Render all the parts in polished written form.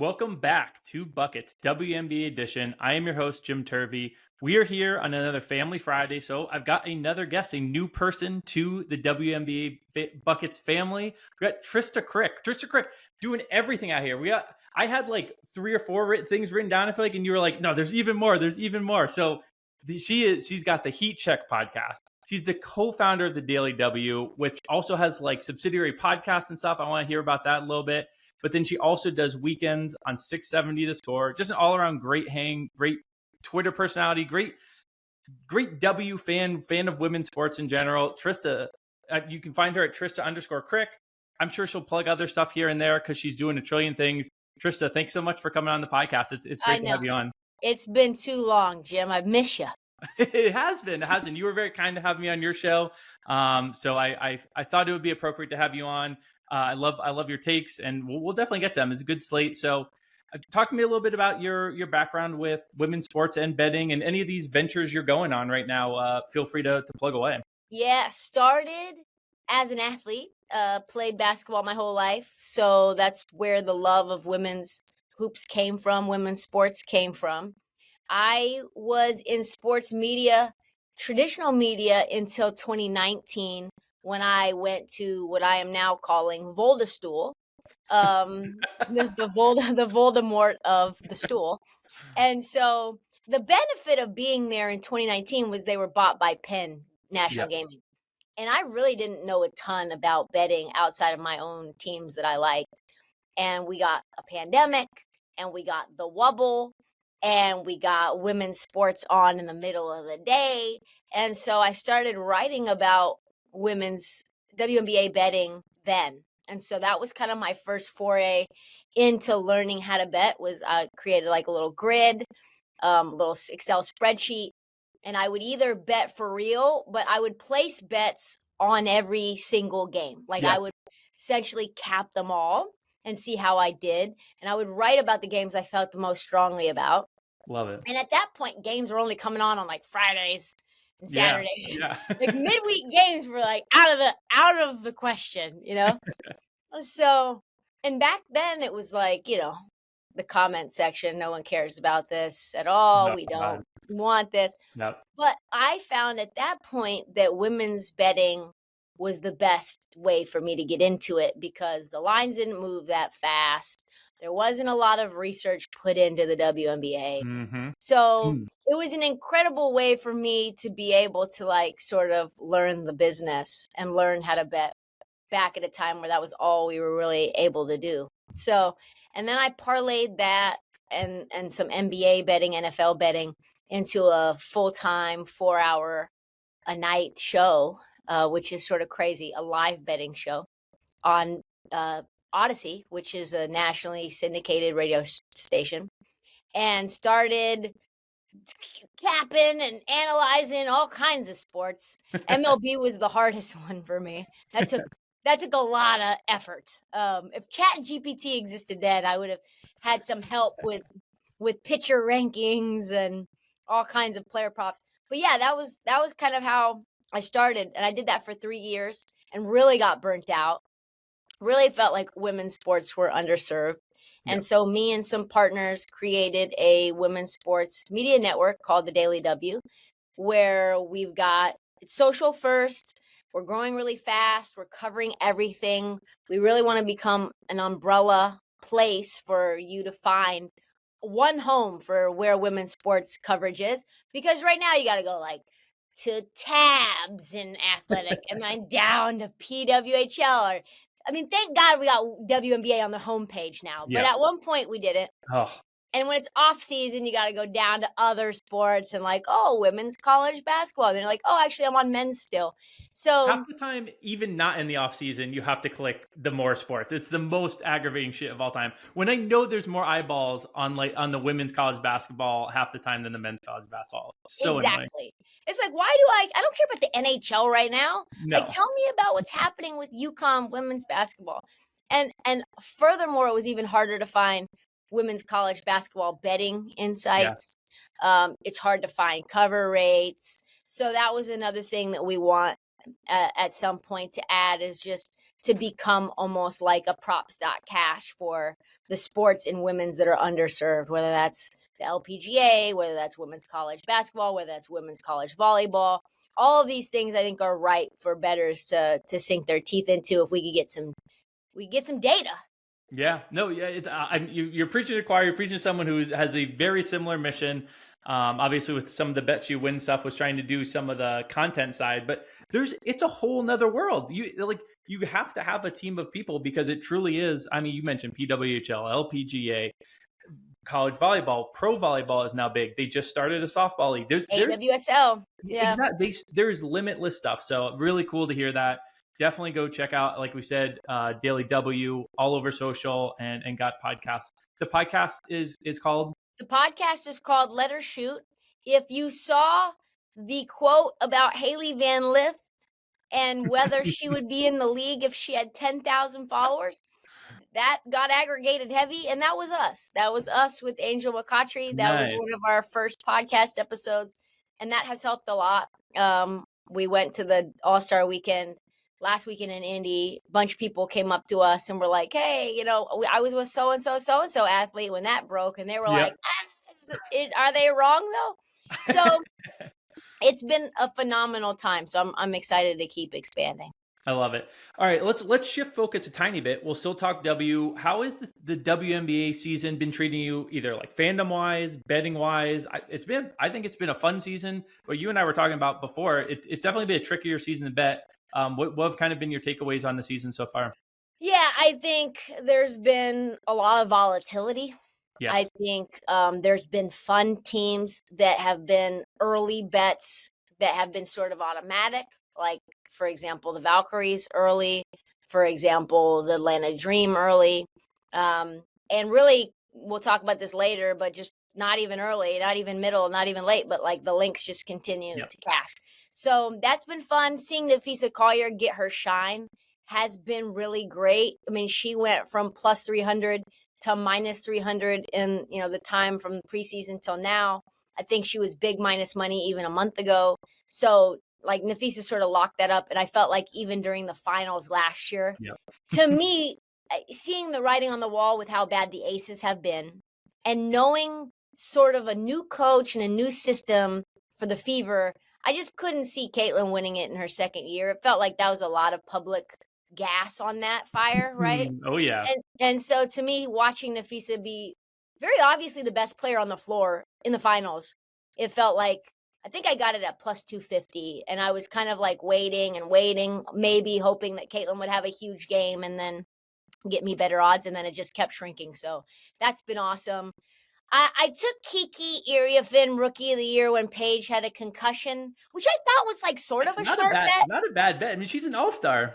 Welcome back to Buckets WNBA edition. I am your host, Jim Turvey. We are here on another Family Friday, so I've got another guest, a new person to the WNBA Buckets family. We got Trysta Krick. Trysta Krick doing everything out here. I had like 3 or 4 things written down, I feel like, and you were like, no, there's even more. There's even more. So she's got the Heat Check podcast. She's the co-founder of the Daily W, which also has like subsidiary podcasts and stuff. I want to hear about that a little bit. But then she also does weekends on 670 The Score. Just an all-around great hang, great Twitter personality, great W fan of women's sports in general. Trysta, you can find her at Trysta_Krick. I'm sure she'll plug other stuff here and there because she's doing a trillion things. Trysta, thanks so much for coming on the podcast. It's great to have you on. It's been too long, Jim. I miss you. It has been. You were very kind to have me on your show. So I thought it would be appropriate to have you on. I love your takes, and we'll definitely get to them. It's a good slate. So talk to me a little bit about your background with women's sports and betting and any of these ventures you're going on right now. Feel free to plug away. Yeah, started as an athlete, played basketball my whole life. So that's where the love of women's hoops came from, women's sports came from. I was in sports media, traditional media, until 2019 when I went to what I am now calling Voldestool, the Voldemort of the stool. And so the benefit of being there in 2019 was they were bought by Penn National Gaming. And I really didn't know a ton about betting outside of my own teams that I liked. And we got a pandemic, and we got the wobble, and we got women's sports on in the middle of the day. And so I started writing about women's WNBA betting then. And so that was kind of my first foray into learning how to bet. Was I created like a little grid, little Excel spreadsheet, and I would either bet for real, but I would place bets on every single game. I would essentially cap them all and see how I did. And I would write about the games I felt the most strongly about. Love it. And at that point, games were only coming on like Fridays and Saturdays. Yeah. Like midweek games were like out of the question, you know? So, and back then it was like, the comment section, no one cares about this at all. No, we don't want this. No. But I found at that point that women's betting was the best way for me to get into it because the lines didn't move that fast. There wasn't a lot of research put into the WNBA. Mm-hmm. So it was an incredible way for me to be able to sort of learn the business and learn how to bet back at a time where that was all we were really able to do. So, and then I parlayed that and some NBA betting, NFL betting into a full-time 4-hour a night show, which is sort of crazy, a live betting show on Odyssey, which is a nationally syndicated radio station, and started capping and analyzing all kinds of sports. MLB was the hardest one for me. That took a lot of effort. If ChatGPT existed then, I would have had some help with pitcher rankings and all kinds of player props. But yeah, that was kind of how I started, and I did that for 3 years and really got burnt out. Really felt like women's sports were underserved. And so me and some partners created a women's sports media network called the Daily W, where we've got it's social first. We're growing really fast. We're covering everything. We really want to become an umbrella place for you to find one home for where women's sports coverage is. Because right now you got to go to tabs in athletic and then down to PWHL thank God we got WNBA on the homepage now. But at one point we didn't. Oh. And when it's off season, you got to go down to other sports and women's college basketball. And they're like, oh, actually, I'm on men's still. So half the time, even not in the off season, you have to click the more sports. It's the most aggravating shit of all time. When I know there's more eyeballs on the women's college basketball half the time than the men's college basketball. So exactly. Annoying. It's like, why do I don't care about the NHL right now. No. Tell me about what's happening with UConn women's basketball. And furthermore, it was even harder to find women's college basketball betting insights. It's hard to find cover rates. So that was another thing that we want at some point to add, is just to become almost like a props.cash for the sports in women's that are underserved, whether that's the LPGA, whether that's women's college basketball, whether that's women's college volleyball. All of these things I think are ripe for bettors to sink their teeth into if we could get some data. Yeah, no, yeah, you're preaching to the choir. You're preaching to someone who has a very similar mission. Obviously, with some of the bets you win stuff, was trying to do some of the content side, but it's a whole nother world. You have to have a team of people because it truly is. I mean, you mentioned PWHL, LPGA, college volleyball, pro volleyball is now big. They just started a softball league. There's AWSL. Yeah, exactly. There's limitless stuff. So really cool to hear that. Definitely go check out, like we said, Daily W all over social and got podcasts. The podcast is called. The podcast is called Let Her Shoot. If you saw the quote about Haley Van Lith and whether she would be in the league if she had 10,000 followers, that got aggregated heavy, and that was us. That was us with Angel McCautry. That was one of our first podcast episodes, and that has helped a lot. We went to the All-Star weekend last weekend in Indy. A bunch of people came up to us and were like, hey, I was with so-and-so athlete when that broke, and they were like, are they wrong, though? So it's been a phenomenal time, so I'm excited to keep expanding. I love it. All right, let's shift focus a tiny bit. We'll still talk W. How has the WNBA season been treating you, either like fandom wise, betting wise? I think it's been a fun season. But you and I were talking about before, it's definitely been a trickier season to bet. What have kind of been your takeaways on the season so far? Yeah, I think there's been a lot of volatility. Yes. I think there's been fun teams that have been early bets that have been sort of automatic, like, for example, the Valkyries early, for example, the Atlanta Dream early. And really, we'll talk about this later, but just not even early, not even middle, not even late, but like the Lynx just continue to cash. So that's been fun. Seeing Nafisa Collier get her shine has been really great. I mean, she went from plus 300 to minus 300 in, the time from preseason till now. I think she was big minus money even a month ago. So like Nafisa sort of locked that up. And I felt like even during the finals last year, to me, seeing the writing on the wall with how bad the Aces have been and knowing sort of a new coach and a new system for the Fever, I just couldn't see Caitlin winning it in her second year. It felt like that was a lot of public gas on that fire, right? Oh, yeah. And so to me, watching Nafisa be very obviously the best player on the floor in the finals, it felt like, I think I got it at plus 250, and I was kind of like waiting, maybe hoping that Caitlin would have a huge game and then get me better odds, and then it just kept shrinking. So that's been awesome. I took Kiki Iriafin Rookie of the Year when Paige had a concussion, which I thought was like sort of a sharp bet. Not a bad bet. I mean, she's an all-star.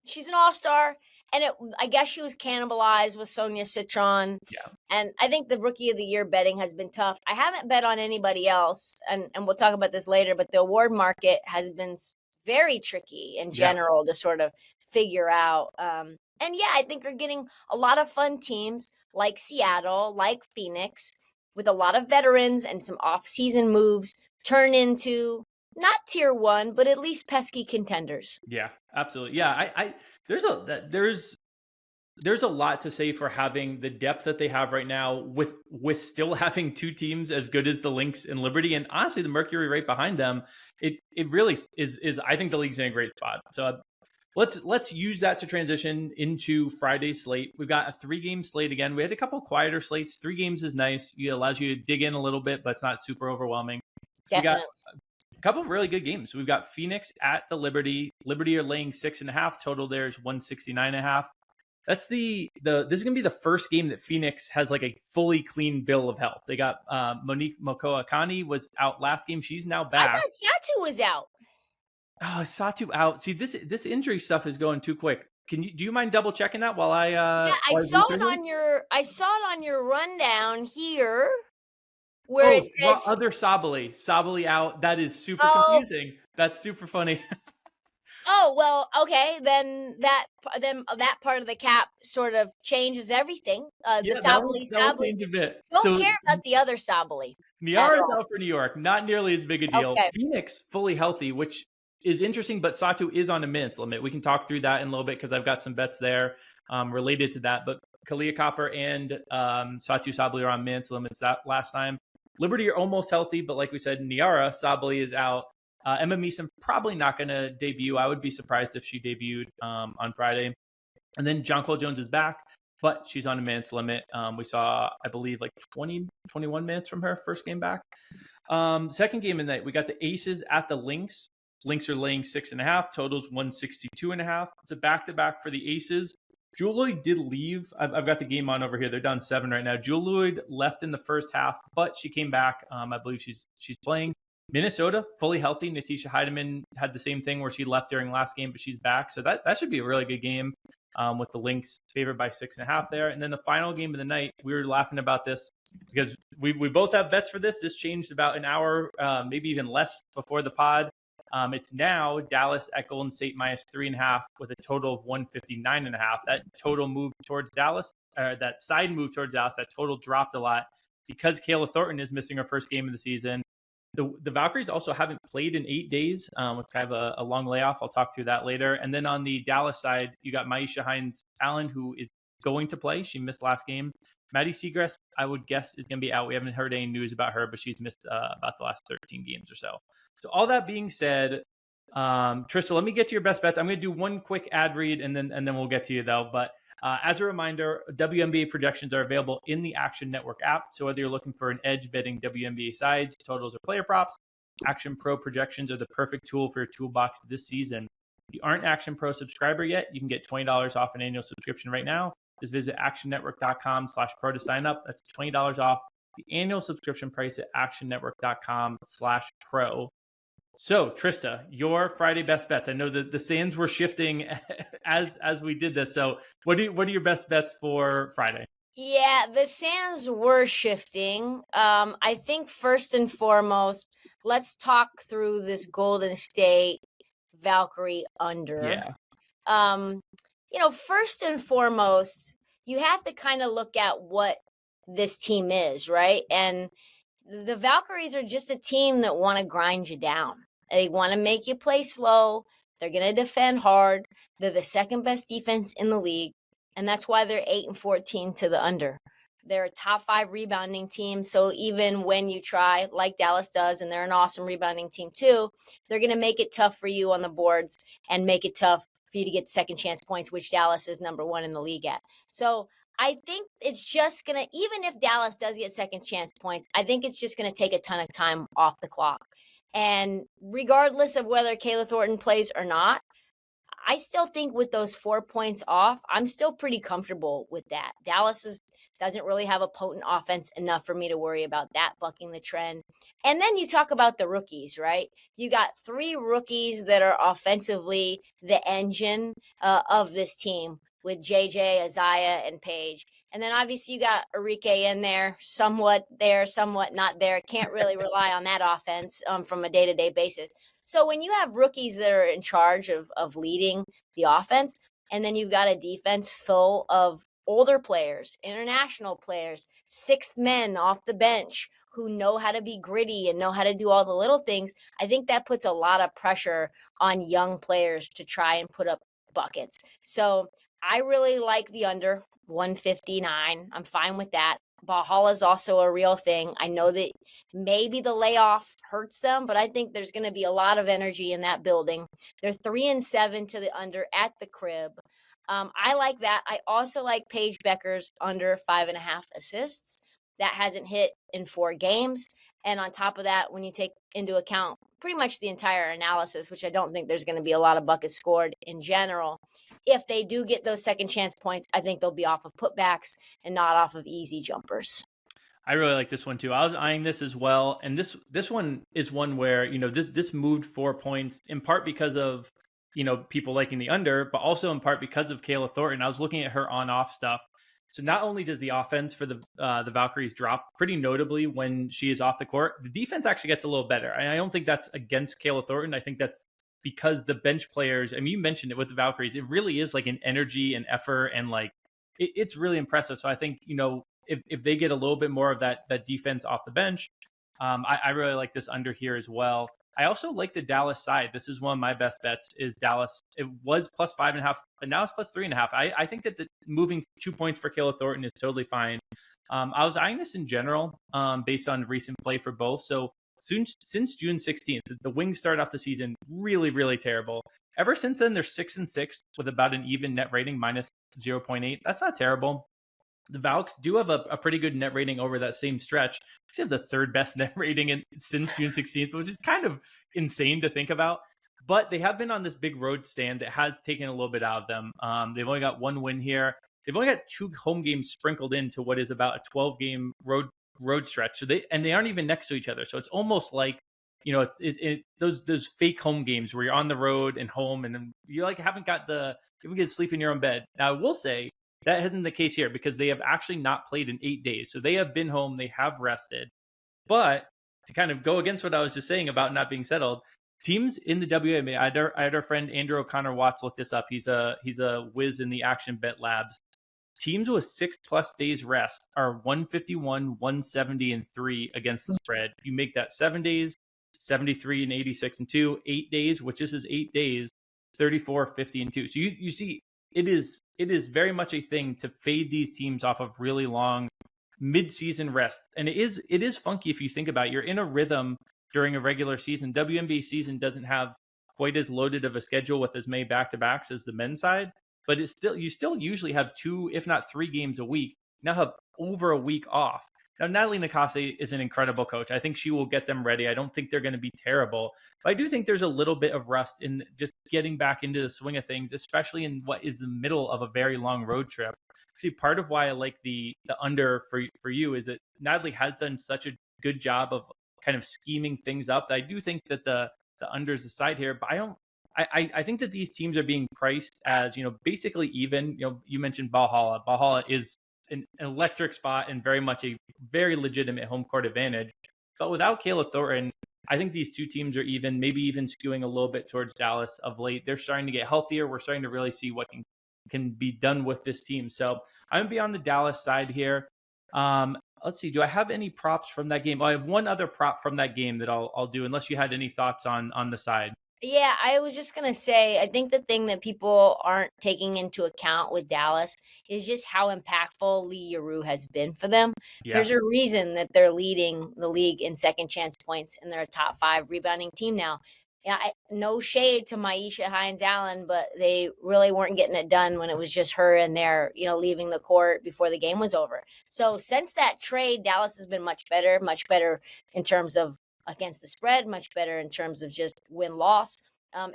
She's an all-star, and I guess she was cannibalized with Sonia Citron. Yeah. And I think the Rookie of the Year betting has been tough. I haven't bet on anybody else, and we'll talk about this later, but the award market has been very tricky in general to sort of figure out. And yeah, I think we're getting a lot of fun teams like Seattle, like Phoenix, with a lot of veterans and some off-season moves turn into not tier one, but at least pesky contenders. Yeah, absolutely. Yeah, there's a lot to say for having the depth that they have right now with still having two teams as good as the Lynx and Liberty, and honestly the Mercury right behind them. It really is. I think the league's in a great spot. So let's use that to transition into Friday's slate. We've got a 3-game slate again. We had a couple quieter slates. 3 games is nice. It allows you to dig in a little bit, but it's not super overwhelming. Definitely. We got a couple of really good games. We've got Phoenix at the Liberty. Liberty are laying 6.5. Total there is 169.5. That's this is gonna be the first game that Phoenix has like a fully clean bill of health. They got Monique Mokoakani was out last game. She's now back. I thought Satu was out. Oh, Satu out. See, this injury stuff is going too quick. Do you mind double checking that while I? I saw it on your rundown here, where it says other Sabali out. That is super confusing. That's super funny. Oh, well, okay, then that part of the cap sort of changes everything. The Sabali. Don't care about the other Sabali. Niara is out for New York. Not nearly as big a deal. Okay. Phoenix fully healthy, which is interesting, but Satu is on a minutes limit. We can talk through that in a little bit because I've got some bets there related to that. But Kalia Copper and Satu Sabali are on minutes limits that last time. Liberty are almost healthy, but like we said, Niara Sabali is out. Emma Meeson probably not going to debut. I would be surprised if she debuted on Friday. And then Jonquil Jones is back, but she's on a minutes limit. We saw, I believe, like 21 minutes from her first game back. Second game of the night, we got the Aces at the Lynx. Lynx are laying 6.5. Totals 162.5. It's a back-to-back for the Aces. Jewel Lloyd did leave. I've got the game on over here. They're down 7 right now. Jewel Lloyd left in the first half, but she came back. I believe she's playing. Minnesota, fully healthy. Natisha Heidemann had the same thing where she left during last game, but she's back. So that should be a really good game with the Lynx favored by 6.5 there. And then the final game of the night, we were laughing about this because we both have bets for this. This changed about an hour, maybe even less before the pod. It's now Dallas at Golden State -3.5 with a total of 159.5. That total moved towards Dallas, or that side moved towards Dallas. That total dropped a lot because Kayla Thornton is missing her first game of the season. The Valkyries also haven't played in 8 days, which have a long layoff. I'll talk through that later. And then on the Dallas side, you got Maisha Hines-Allen, who is going to play. She missed last game. Maddie Seagrass, I would guess, is going to be out. We haven't heard any news about her, but she's missed about the last 13 games or so. So all that being said, Trysta, let me get to your best bets. I'm going to do one quick ad read, and then we'll get to you, though. But as a reminder, WNBA projections are available in the Action Network app. So whether you're looking for an edge betting WNBA sides, totals, or player props, Action Pro projections are the perfect tool for your toolbox this season. If you aren't an Action Pro subscriber yet, you can get $20 off an annual subscription right now. Just visit actionnetwork.com/pro to sign up. That's $20 off the annual subscription price at actionnetwork.com/pro. So, Trysta, your Friday best bets. I know that the sands were shifting as we did this. So, what are your best bets for Friday? Yeah, the sands were shifting. I think first and foremost, let's talk through this Golden State Valkyrie under. Yeah. First and foremost, you have to kind of look at what this team is, right? And the Valkyries are just a team that want to grind you down. They want to make you play slow. They're going to defend hard. They're the second best defense in the league. And that's why they're 8-14 to the under. They're a top 5 rebounding team. So even when you try, like Dallas does, and they're an awesome rebounding team too, they're going to make it tough for you on the boards and make it tough for you to get second chance points, which Dallas is number 1 in the league at. So I think it's just going to, even if Dallas does get second chance points, I think it's just going to take a ton of time off the clock. And regardless of whether Kayla Thornton plays or not, I still think with those 4 points off, I'm still pretty comfortable with that. Dallas doesn't really have a potent offense enough for me to worry about that bucking the trend. And then you talk about the rookies, right? You got 3 rookies that are offensively the engine of this team with JJ, Isaiah, and Paige. And then obviously you got Arike in there, somewhat not there. Can't really rely on that offense from a day-to-day basis. So when you have rookies that are in charge of leading the offense, and then you've got a defense full of older players, international players, sixth men off the bench who know how to be gritty and know how to do all the little things, I think that puts a lot of pressure on young players to try and put up buckets. So I really like the under 159. I'm fine with that. Valhalla is also a real thing. I know that maybe the layoff hurts them, but I think there's going to be a lot of energy in that building. They're 3-7 to the under at the crib. I like that. I also like Paige Becker's under 5.5 assists. That hasn't hit in 4 games. And on top of that, when you take into account pretty much the entire analysis, which I don't think there's going to be a lot of buckets scored in general, if they do get those second chance points, I think they'll be off of putbacks and not off of easy jumpers. I really like this one too. I was eyeing this as well. And this one is one where, this moved 4 points in part because of, people liking the under, but also in part because of Kayla Thornton. I was looking at her on-off stuff. So not only does the offense for the Valkyries drop pretty notably when she is off the court, the defense actually gets a little better. And I don't think that's against Kayla Thornton. I think that's because the bench players, I mean, you mentioned it with the Valkyries, it really is like an energy and effort, and like it's really impressive. So I think, if they get a little bit more of that defense off the bench, I really like this under here as well. I also like the Dallas side. This is one of my best bets is Dallas. It was plus 5.5, but now it's plus 3.5. I think that the moving 2 points for Kayla Thornton is totally fine. I was eyeing this in general based on recent play for both. So since June 16th, the Wings started off the season really, really terrible. Ever since then, they're 6-6 with about an even net rating, minus 0.8. That's not terrible. The Valks do have a pretty good net rating over that same stretch. They have the third best net rating since June 16th, which is kind of insane to think about. But they have been on this big road stand that has taken a little bit out of them. They've only got one win here. They've only got 2 home games sprinkled into what is about a 12-game road stretch. So they aren't even next to each other. So it's almost like, it's those fake home games where you're on the road and home, and you like haven't get to sleep in your own bed. Now I will say, that hasn't been the case here because they have actually not played in 8 days. So they have been home. They have rested. But to kind of go against what I was just saying about not being settled, teams in the WNBA, I had our friend Andrew O'Connor Watts look this up. He's a whiz in the Action Bet Labs. Teams with 6+ days rest are 151, 170, and 3 against the spread. If you make that 7 days, 73 and 86 and 2, 8 days, which this is 8 days, 34, 50 and 2. So you see, it is very much a thing to fade these teams off of really long mid-season rest. And it is funky if you think about it. You're in a rhythm during a regular season. WNBA season doesn't have quite as loaded of a schedule with as many back-to-backs as the men's side, but you still usually have 2, if not 3 games a week. Now have over a week off. Now, Natalie Nakase is an incredible coach. I think she will get them ready. I don't think they're going to be terrible. But I do think there's a little bit of rust in just getting back into the swing of things, especially in what is the middle of a very long road trip. See, part of why I like the under for you is that Natalie has done such a good job of kind of scheming things up. I do think that the under is the side here, but I think that these teams are being priced as, basically even. You mentioned Valhalla. Valhalla is an electric spot and very much a very legitimate home court advantage. But without Kayla Thornton, I think these two teams are even, maybe even skewing a little bit towards Dallas of late. They're starting to get healthier. We're starting to really see what can be done with this team. So I'm going to be on the Dallas side here. Let's see. Do I have any props from that game? I have one other prop from that game that I'll do, unless you had any thoughts on the side. Yeah, I was just going to say, I think the thing that people aren't taking into account with Dallas is just how impactful Lee Yarou has been for them. Yeah. There's a reason that they're leading the league in second chance points and they're a top 5 rebounding team now. Yeah, no shade to Maisha Hines-Allen, but they really weren't getting it done when it was just her and their, leaving the court before the game was over. So since that trade, Dallas has been much better in terms of against the spread, much better in terms of just win-loss.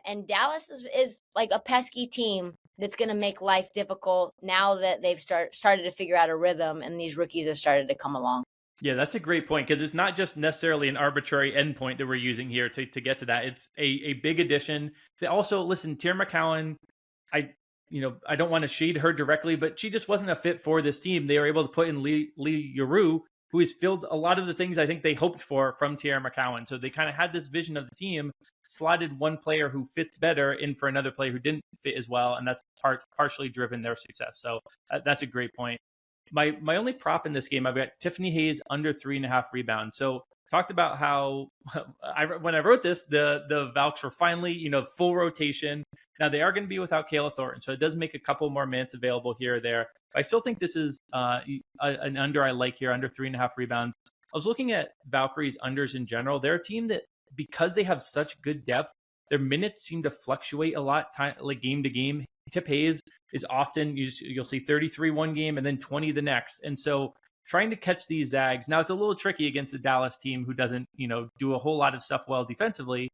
And Dallas is like a pesky team that's going to make life difficult now that they've started to figure out a rhythm and these rookies have started to come along. Yeah, that's a great point, because it's not just necessarily an arbitrary endpoint that we're using here to get to that. It's a big addition. They also, listen, Tierra McCowan, I don't want to shade her directly, but she just wasn't a fit for this team. They were able to put in Lee Yarou, who has filled a lot of the things I think they hoped for from Tierra McCowan. So they kind of had this vision of the team, slotted one player who fits better in for another player who didn't fit as well, and that's partially driven their success. So that's a great point. My only prop in this game, I've got Tiffany Hayes under 3.5 rebounds. So talked about how when I wrote this, the Valks were finally, full rotation. Now they are going to be without Kayla Thornton, so it does make a couple more minutes available here or there. But I still think this is an under I like here, under 3.5 rebounds. I was looking at Valkyries unders in general. They're a team that, because they have such good depth, their minutes seem to fluctuate a lot, like game to game. Tip Hayes is often, you'll see 33 one game and then 20 the next. And so trying to catch these zags. Now it's a little tricky against the Dallas team who doesn't, do a whole lot of stuff well defensively.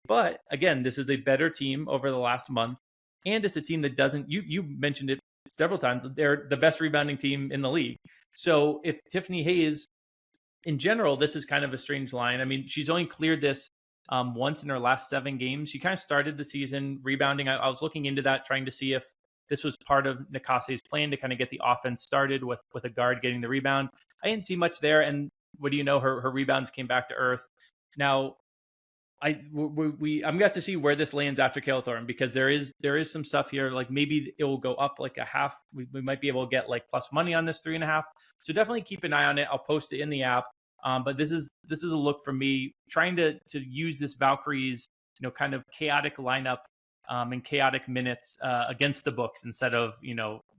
But again, this is a better team over the last month. And it's a team that doesn't, you mentioned it several times, they're the best rebounding team in the league. So if Tiffany Hayes, in general, this is kind of a strange line. I mean, she's only cleared this once in her last 7 games. She kind of started the season rebounding. I was looking into that, trying to see if this was part of Nakase's plan to kind of get the offense started with a guard getting the rebound. I didn't see much there. And what do you know? Her rebounds came back to earth. Now, I'm going to have to see where this lands after Kayla Thornton, because there is some stuff here. Like maybe it will go up like a half. We might be able to get like plus money on this 3.5. So definitely keep an eye on it. I'll post it in the app. But this is a look for me trying to use this Valkyries, kind of chaotic lineup and chaotic minutes against the books instead of,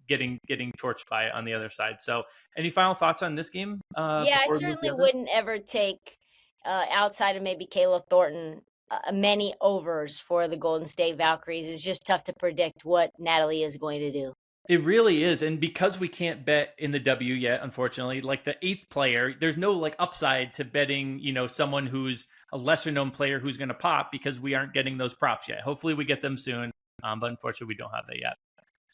getting torched by on the other side. So any final thoughts on this game? Yeah, I Before we move to certainly the other? wouldn't ever take, outside of maybe Kayla Thornton, many overs for the Golden State Valkyries. It's just tough to predict what Natalie is going to do. It really is. And because we can't bet in the W yet, unfortunately, like the 8th player, there's no like upside to betting, someone who's a lesser known player who's going to pop because we aren't getting those props yet. Hopefully we get them soon. But unfortunately we don't have that yet.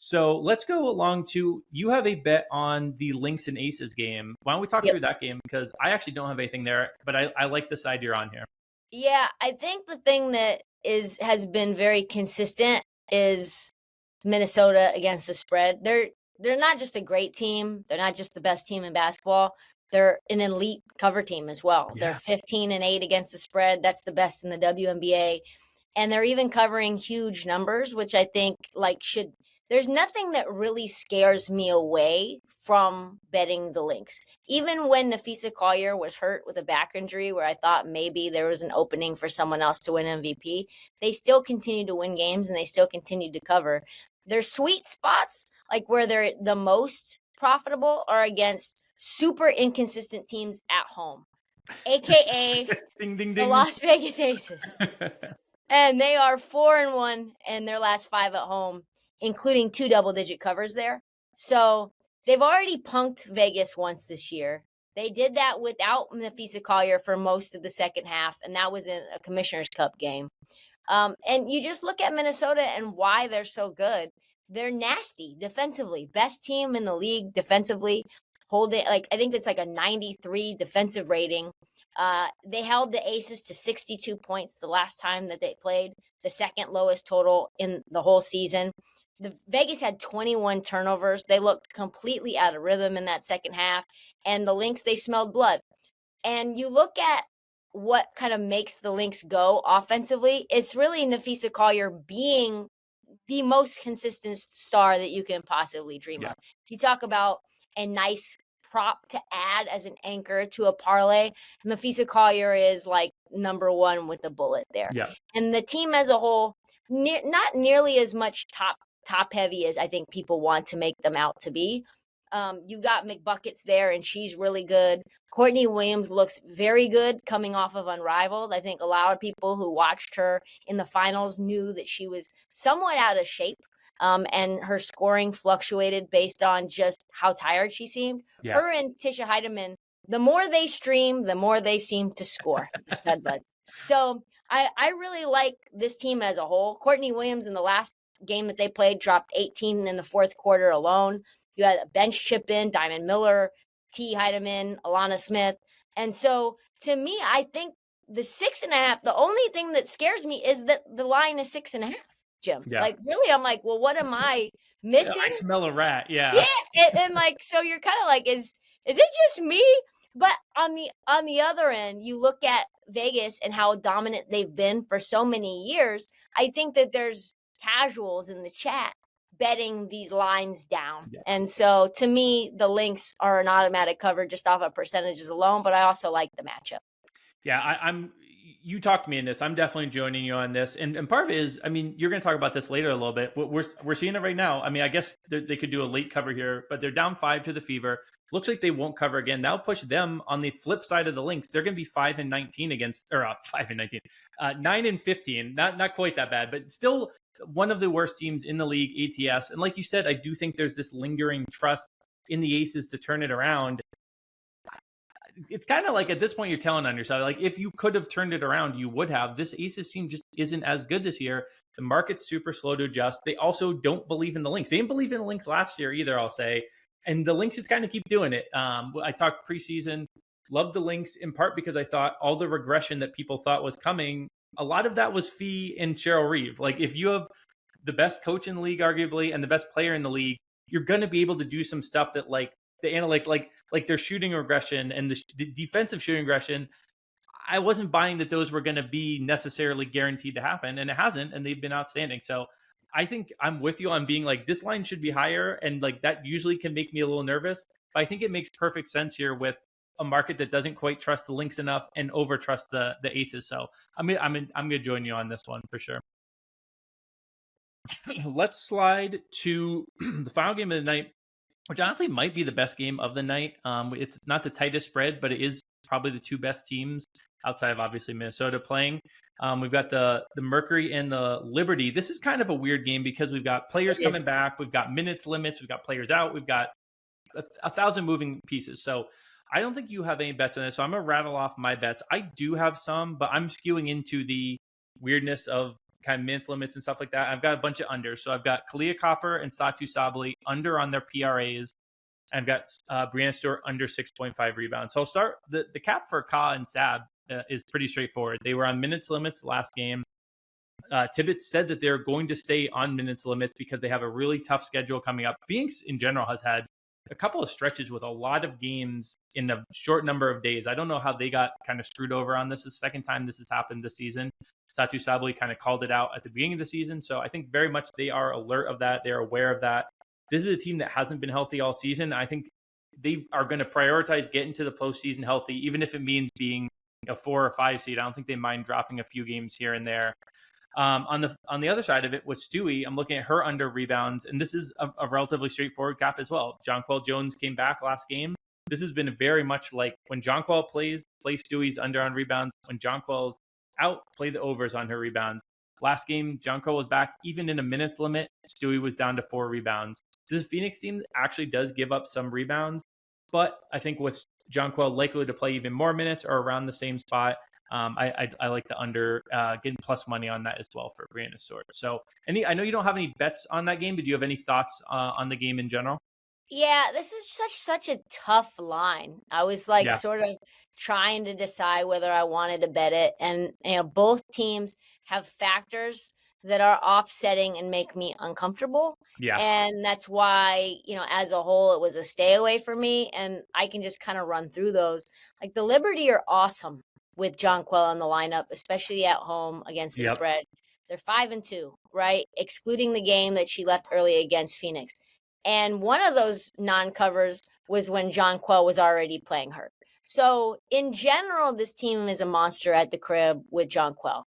So let's go along to, you have a bet on the Lynx and Aces game. Why don't we talk through that game? Because I actually don't have anything there, but I like the side you're on here. Yeah, I think the thing that has been very consistent is Minnesota against the spread. They're not just a great team. They're not just the best team in basketball. They're an elite cover team as well. Yeah. They're 15-8 against the spread. That's the best in the WNBA. And they're even covering huge numbers, which I think there's nothing that really scares me away from betting the Lynx. Even when Nafisa Collier was hurt with a back injury where I thought maybe there was an opening for someone else to win MVP, they still continue to win games and they still continue to cover. Their sweet spots, like where they're the most profitable, are against super inconsistent teams at home, aka ding, ding, the ding. Las Vegas Aces. And they are 4-1 in their last 5 at home, including 2 double-digit covers there. So they've already punked Vegas once this year. They did that without Nafisa Collier for most of the second half, and that was in a Commissioner's Cup game. And you just look at Minnesota and why they're so good. They're nasty defensively. Best team in the league defensively. I think it's like a 93 defensive rating. They held the Aces to 62 points the last time that they played, the second lowest total in the whole season. The Vegas had 21 turnovers. They looked completely out of rhythm in that second half. And the Lynx, they smelled blood. And you look at what kind of makes the Lynx go offensively, it's really Nafisa Collier being the most consistent star that you can possibly dream of. You talk about a nice prop to add as an anchor to a parlay, Nafisa Collier is like number 1 with the bullet there. Yeah. And the team as a whole, not nearly as much top heavy as I think people want to make them out to be. You've got McBuckets there, and she's really good. Courtney Williams looks very good coming off of Unrivaled. I think a lot of people who watched her in the finals knew that she was somewhat out of shape, and her scoring fluctuated based on just how tired she seemed. Yeah. Her and Tisha Heidemann, the more they stream, the more they seem to score, the stud buds. So I really like this team as a whole. Courtney Williams in the last game that they played dropped 18 in the fourth quarter alone. You had a bench chip in, Diamond Miller, T. Heidemann, Alana Smith. And so to me, I think the 6.5, the only thing that scares me is that the line is 6.5, Jim. Yeah. Like really, I'm like, well, what am I missing? I smell a rat. Yeah. Yeah. And like, so you're kind of like, is it just me? But on the other end, you look at Vegas and how dominant they've been for so many years. I think that there's casuals in the chat betting these lines down. Yeah. And so to me, the Lynx are an automatic cover just off of percentages alone, but I also like the matchup. Yeah, you talked me in this. I'm definitely joining you on this. And part of it is, I mean, you're going to talk about this later a little bit. We're seeing it right now. I mean, I guess they could do a late cover here, but they're down 5 to the Fever. Looks like they won't cover again. That'll push them on the flip side of the Lynx. They're going to be 5-19 against, or 5-19, 9-15. Not quite that bad, but still one of the worst teams in the league, ATS. And like you said, I do think there's this lingering trust in the Aces to turn it around. It's kind of like at this point you're telling on yourself, like if you could have turned it around, you would have. This Aces team just isn't as good this year. The market's super slow to adjust. They also don't believe in the Lynx. They didn't believe in the Lynx last year either, I'll say. And the Lynx just kind of keep doing it. I talked preseason, loved the Lynx in part because I thought all the regression that people thought was coming, a lot of that was Fee and Cheryl Reeve. Like if you have the best coach in the league, arguably, and the best player in the league, you're going to be able to do some stuff that like the analytics, like their shooting regression and the defensive shooting regression. I wasn't buying that those were going to be necessarily guaranteed to happen, and it hasn't, and they've been outstanding. So I think I'm with you on being like, this line should be higher, and like that usually can make me a little nervous. But I think it makes perfect sense here with a market that doesn't quite trust the Lynx enough and over trust the aces. So I'm gonna join you on this one for sure. Let's slide to the final game of the night, which honestly might be the best game of the night. It's not the tightest spread, but it is probably the two best teams outside of obviously Minnesota playing. We've got the Mercury and the Liberty. This is kind of a weird game because we've got players coming back, we've got minutes limits, we've got players out, we've got a thousand moving pieces. So I don't think you have any bets on this. So I'm gonna rattle off my bets. I do have some, but I'm skewing into the weirdness of kind of minutes limits and stuff like that. I've got a bunch of unders. So I've got Kalia Copper and Satu Sabali under on their PRAs. I've got Brianna Stewart under 6.5 rebounds. So I'll start the cap for Ka and Sab is pretty straightforward. They were on minutes limits last game. Tibbetts said that they're going to stay on minutes limits because they have a really tough schedule coming up. Phoenix in general has had a couple of stretches with a lot of games in a short number of days. I don't know how they got kind of screwed over on this. It's the second time this has happened this season. Satu Sabali kind of called it out at the beginning of the season. So I think very much they are alert of that. They're aware of that. This is a team that hasn't been healthy all season. I think they are going to prioritize getting to the postseason healthy, even if it means being a 4 or 5 seed. I don't think they mind dropping a few games here and there. On the other side of it with Stewie, I'm looking at her under rebounds, and this is a relatively straightforward cap as well. Jonquel Jones came back last game. This has been very much like when Jonquel plays, play Stewie's under on rebounds. When Jonquel's out, play the overs on her rebounds. Last game, Jonquel was back even in a minutes limit. Stewie was down to 4 rebounds. This Phoenix team actually does give up some rebounds, but I think with Jonquel likely to play even more minutes or around the same spot, I like the under, getting plus money on that as well for Brianna Stewart. So I know you don't have any bets on that game, but do you have any thoughts on the game in general? Yeah, this is such a tough line. I was sort of trying to decide whether I wanted to bet it, and both teams have factors that are offsetting and make me uncomfortable. Yeah. And that's why, as a whole, it was a stay away for me, and I can just kind of run through those. Like the Liberty are awesome with Jonquel on the lineup, especially at home against the spread. They're 5-2, right? Excluding the game that she left early against Phoenix. And one of those non-covers was when Jonquel was already playing hurt. So in general, this team is a monster at the crib with Jonquel.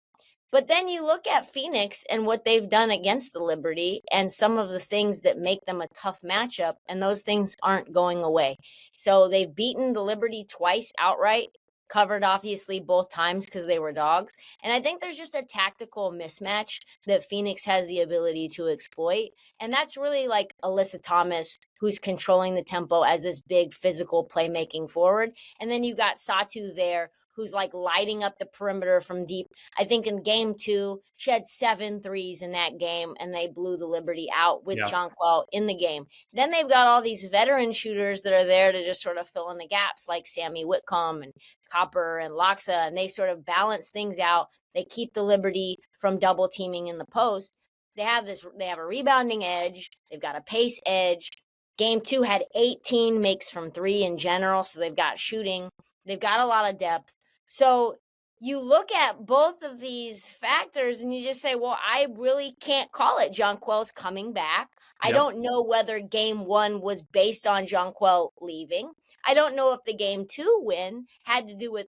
But then you look at Phoenix and what they've done against the Liberty and some of the things that make them a tough matchup, and those things aren't going away. So they've beaten the Liberty twice outright, covered obviously both times because they were dogs. And I think there's just a tactical mismatch that Phoenix has the ability to exploit. And that's really like Alyssa Thomas, who's controlling the tempo as this big physical playmaking forward. And then you got Satu there, who's like lighting up the perimeter from deep. I think in game 2, she had 7 threes in that game, and they blew the Liberty out with Jonquel in the game. Then they've got all these veteran shooters that are there to just sort of fill in the gaps, like Sammy Whitcomb and Copper and Loxa, and they sort of balance things out. They keep the Liberty from double teaming in the post. They have a rebounding edge. They've got a pace edge. Game 2 had 18 makes from 3 in general, so they've got shooting. They've got a lot of depth. So you look at both of these factors and you just say, well, I really can't call it. Jonquel's coming back. I don't know whether game 1 was based on Jonquel leaving. I don't know if the game 2 win had to do with,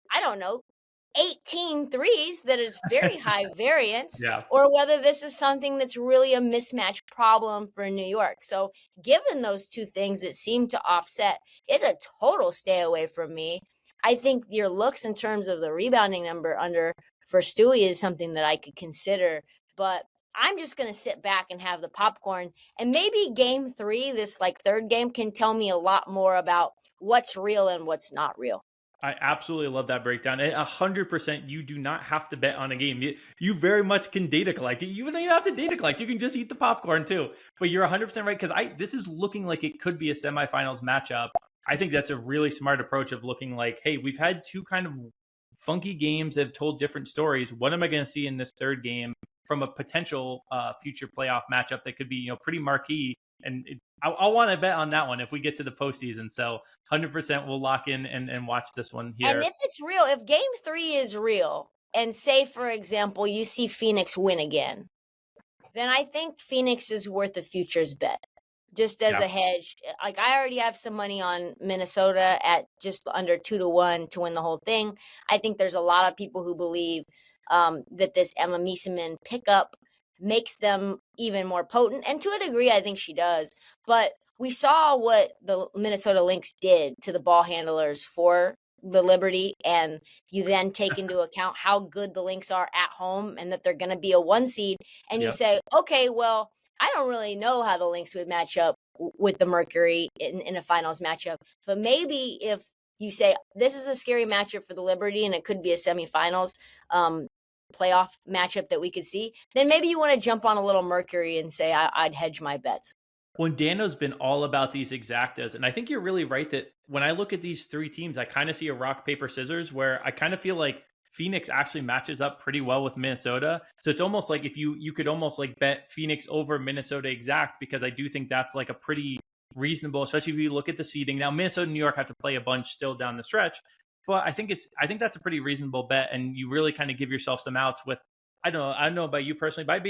18 threes that is very high variance, or whether this is something that's really a mismatch problem for New York. So given those two things that seem to offset, it's a total stay away from me. I think your looks in terms of the rebounding number under for Stewie is something that I could consider, but I'm just going to sit back and have the popcorn, and maybe game 3, this third game, can tell me a lot more about what's real and what's not real. I absolutely love that breakdown. And 100%, you do not have to bet on a game. You very much can data collect. You don't even have to data collect. You can just eat the popcorn too. But you're 100% right, because this is looking like it could be a semifinals matchup. I think that's a really smart approach of looking like, hey, we've had 2 kind of funky games that have told different stories. What am I going to see in this third game from a potential future playoff matchup that could be pretty marquee? And I'll want to bet on that one if we get to the postseason. So 100% we'll lock in and watch this one here. And if it's real, if game 3 is real, and say, for example, you see Phoenix win again, then I think Phoenix is worth a futures bet. just as Yeah. a hedge. Like I already have some money on Minnesota at just under 2-1 to win the whole thing. I think there's a lot of people who believe that this Emma Miesemann pickup makes them even more potent. And to a degree, I think she does. But we saw what the Minnesota Lynx did to the ball handlers for the Liberty. And you then take into account how good the Lynx are at home and that they're going to be a 1 seed. And you Yep. say, okay, well, I don't really know how the Lynx would match up with the Mercury in a finals matchup. But maybe if you say this is a scary matchup for the Liberty and it could be a semifinals playoff matchup that we could see, then maybe you want to jump on a little Mercury and say I'd hedge my bets. Well, Dano's been all about these exactas. And I think you're really right that when I look at these three teams, I kind of see a rock, paper, scissors where I kind of feel like Phoenix actually matches up pretty well with Minnesota. So it's almost like if you could almost like bet Phoenix over Minnesota exact, because I do think that's like a pretty reasonable, especially if you look at the seeding. Now, Minnesota and New York have to play a bunch still down the stretch, but I think that's a pretty reasonable bet. And you really kind of give yourself some outs with, I don't know about you personally, but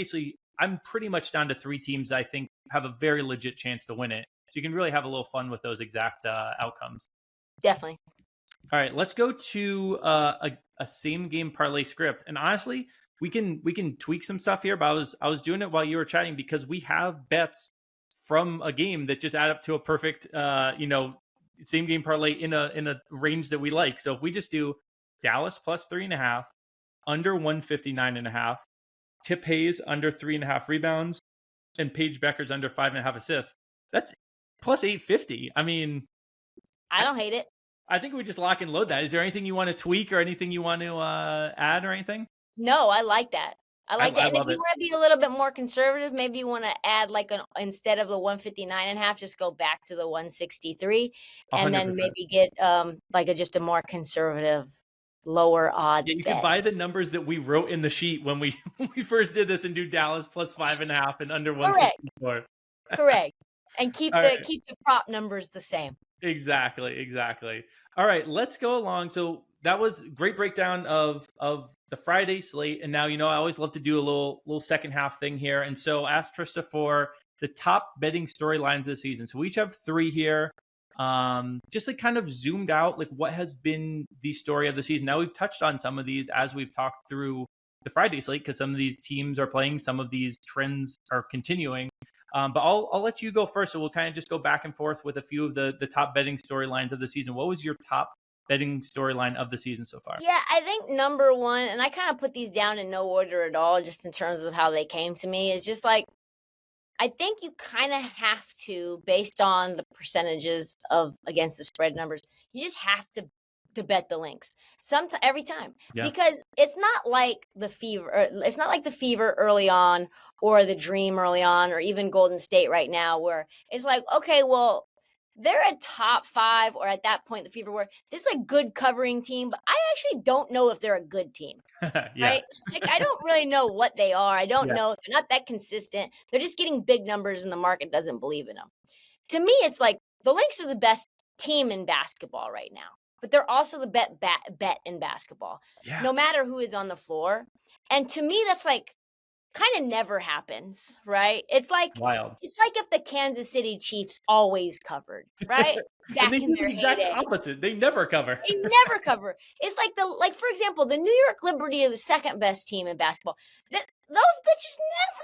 I'm pretty much down to three teams I think have a very legit chance to win it. So you can really have a little fun with those exact outcomes. Definitely. All right, let's go to a same game parlay script. And honestly, we can tweak some stuff here, but I was doing it while you were chatting because we have bets from a game that just add up to a perfect same game parlay in a range that we like. So if we just do Dallas plus 3.5, under 159.5, Tip Hayes under 3.5 rebounds, and Paige Becker's under 5.5 assists, that's plus 850. I mean, I don't hate it. I think we just lock and load that. Is there anything you want to tweak or anything you want to add or anything? No, I like that. I like that. I And if love you it. want to be a little bit more conservative, maybe you want to add like instead of the 159.5, just go back to the 163 and 100%. then maybe get just a more conservative, lower odds Yeah, you bet. could buy the numbers that we wrote in the sheet when we first did this and do Dallas plus 5.5 and under 164. Correct. And keep All keep the prop numbers the same. Exactly. All right, let's go along. So that was great breakdown of the Friday slate, and now I always love to do a little second half thing here. And so ask Trysta for the top betting storylines this season. So we each have three here. Just like kind of zoomed out, like what has been the story of the season. Now we've touched on some of these as we've talked through the Friday slate because some of these teams are playing, some of these trends are continuing. But I'll let you go first. So we'll kind of just go back and forth with a few of the top betting storylines of the season. What was your top betting storyline of the season so far? Yeah, I think number one, and I kind of put these down in no order at all, just in terms of how they came to me, is just like, I think you kind of have to, based on the percentages of against the spread numbers, you just have to bet the Lynx every time. Yeah. Because it's not like the fever early on or the dream early on or even Golden State right now where it's like, okay, well, they're a top 5 or at that point the fever were this is a good covering team, but I actually don't know if they're a good team. Yeah. Right? Like I don't really know what they are. I don't Yeah. know. They're not that consistent. They're just getting big numbers and the market doesn't believe in them. To me, it's like the Lynx are the best team in basketball right now, but they're also the bet in basketball, Yeah. no matter who is on the floor. And to me, that's like kind of never happens, right? It's like Wild. It's like if the Kansas City Chiefs always covered, right? Back And they in do their the exact heyday. opposite. They never cover. They never cover. It's like for example, the New York Liberty are the second best team in basketball. Those bitches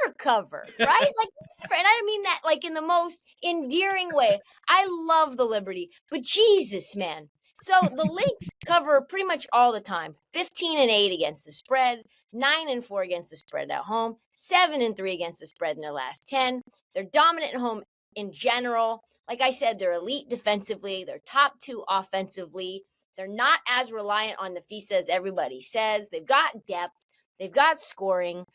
never cover, right? Like never. And I don't mean that like in the most endearing way. I love the Liberty, but Jesus, man. So the Lynx cover pretty much all the time. 15-8 against the spread, 9-4 against the spread at home, 7-3 against the spread in their last 10. They're dominant at home in general. Like I said, they're elite defensively. They're top 2 offensively. They're not as reliant on Nafisa as everybody says. They've got depth. They've got scoring.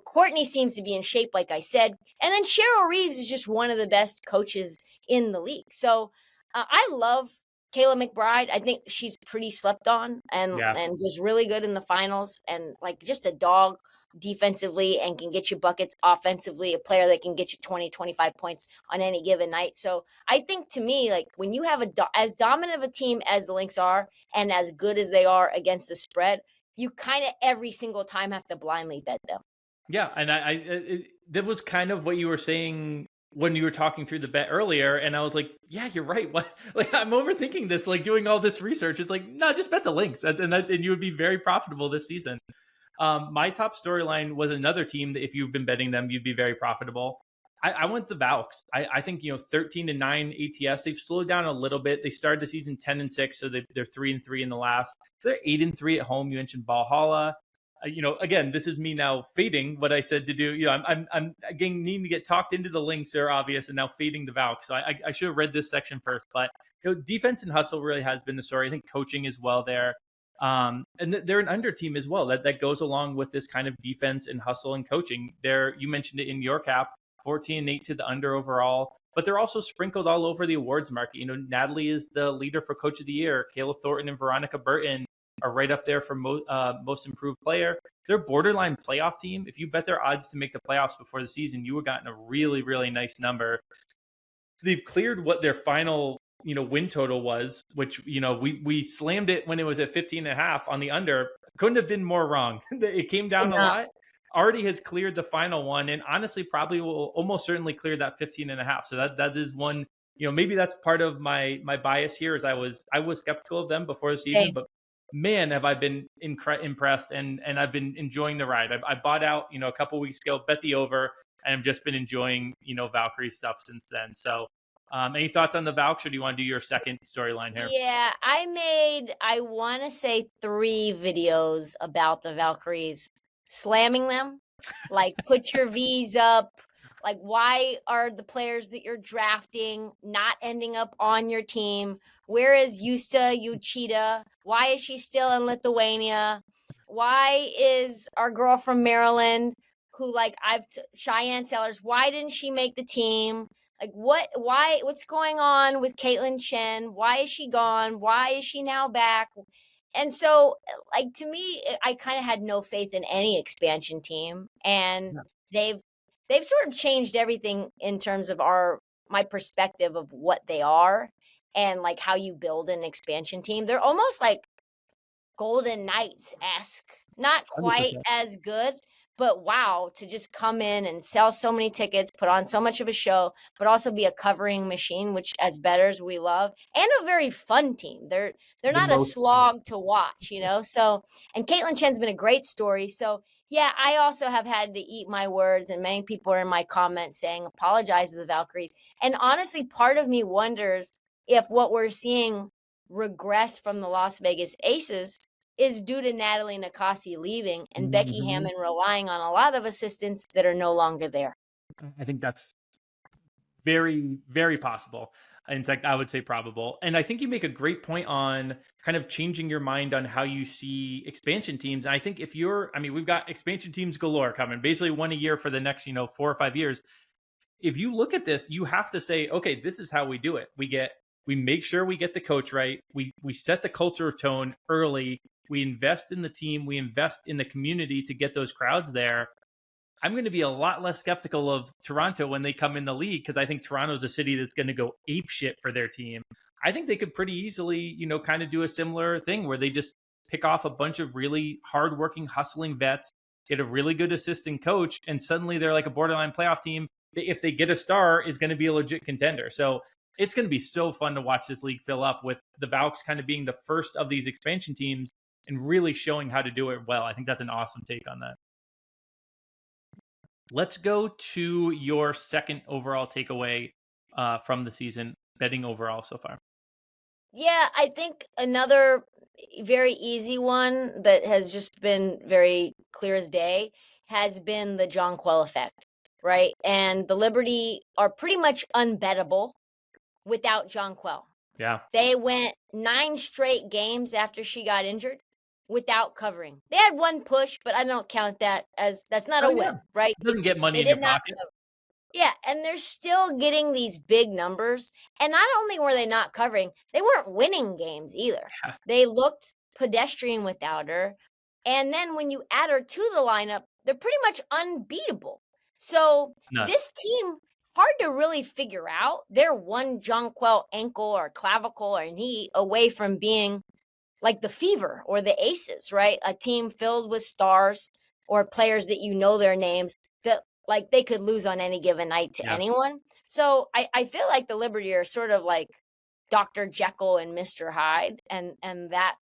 Courtney seems to be in shape, like I said. And then Cheryl Reeves is just one of the best coaches in the league. So I love Kayla McBride. I think she's pretty slept on and was really good in the finals and like just a dog defensively and can get you buckets offensively, a player that can get you 20, 25 points on any given night. So I think to me, like when you have as dominant of a team as the Lynx are and as good as they are against the spread, you kind of every single time have to blindly bet them. Yeah, and that was kind of what you were saying when you were talking through the bet earlier, and I was like, yeah, you're right. What? Like, I'm overthinking this, like doing all this research. It's like, no, just bet the Lynx, and you would be very profitable this season. My top storyline was another team that if you've been betting them, you'd be very profitable. I went the Valks. I think 13-9 ATS. They've slowed down a little bit. They started the season 10-6, so they're 3-3 in the last. They're 8-3 at home. You mentioned Valhalla. Again, this is me now fading what I said to do. I'm again needing to get talked into the Lynx are obvious, and now fading the Valks. So I should have read this section first. But defense and hustle really has been the story. I think coaching as well there. And they're an under team as well. That goes along with this kind of defense and hustle and coaching. You mentioned it in your cap, 14-8 to the under overall, but they're also sprinkled all over the awards market. Natalie is the leader for Coach of the Year. Kayla Thornton and Veronica Burton are right up there for most improved player. They're borderline playoff team. If you bet their odds to make the playoffs before the season, you would gotten a really, really nice number. They've cleared what their final win total was, which we slammed it when it was at 15.5 on the under. Couldn't have been more wrong. It came down a lot. Already has cleared the final one, and honestly probably will almost certainly clear that 15.5. So that is one, maybe that's part of my bias here, is I was skeptical of them before the season. But man, have I been impressed, and I've been enjoying the ride. I bought out a couple weeks ago, bet the over, and I've just been enjoying Valkyrie stuff since then. So any thoughts on the Valks, or do you want to do your second storyline here? Yeah, I want to say 3 videos about the Valkyries, slamming them, like put your V's up, like why are the players that you're drafting not ending up on your team? Where is Justa Uchida? Why is she still in Lithuania? Why is our girl from Maryland, who Cheyenne Sellers, why didn't she make the team? Like what's going on with Caitlin Chen? Why is she gone? Why is she now back? And so, to me, I kind of had no faith in any expansion team, and they've sort of changed everything in terms of my perspective of what they are and like how you build an expansion team. They're almost like Golden Knights-esque, not quite 100%. as good, but wow, to just come in and sell so many tickets, put on so much of a show, but also be a covering machine, which as bettors we love, and a very fun team. They're not a slog to watch, So, and Caitlin Chen's been a great story. So yeah, I also have had to eat my words, and many people are in my comments saying apologize to the Valkyries. And honestly, part of me wonders if what we're seeing regress from the Las Vegas Aces is due to Natalie Nakasi leaving and Becky Hammond relying on a lot of assistants that are no longer there. I think that's very, very possible. In fact, I would say probable. And I think you make a great point on kind of changing your mind on how you see expansion teams. And I think we've got expansion teams galore coming, basically one a year for the next, 4 or 5 years. If you look at this, you have to say, okay, this is how we do it. We make sure we get the coach right. We set the culture tone early. We invest in the team. We invest in the community to get those crowds there. I'm going to be a lot less skeptical of Toronto when they come in the league, because I think Toronto's a city that's going to go ape shit for their team. I think they could pretty easily, kind of do a similar thing where they just pick off a bunch of really hardworking, hustling vets, get a really good assistant coach, and suddenly they're like a borderline playoff team that, if they get a star, is going to be a legit contender. So it's going to be so fun to watch this league fill up, with the Valks kind of being the first of these expansion teams and really showing how to do it well. I think that's an awesome take on that. Let's go to your second overall takeaway from the season, betting overall so far. Yeah, I think another very easy one that has just been very clear as day has been the Jonquel effect, right? And the Liberty are pretty much unbettable without Jonquel. Yeah. They went 9 straight games after she got injured without covering. They had one push, but I don't count that as, that's not a win, right? It doesn't get money in your pocket. Yeah, and they're still getting these big numbers. And not only were they not covering, they weren't winning games either. They looked pedestrian without her. And then when you add her to the lineup, they're pretty much unbeatable. So this team, hard to really figure out. They're one Jonquel ankle or clavicle or knee away from being like the Fever or the Aces, right? A team filled with stars or players that their names that like they could lose on any given night to Yeah. anyone. So I feel like the Liberty are sort of like Dr. Jekyll and Mr. Hyde, and that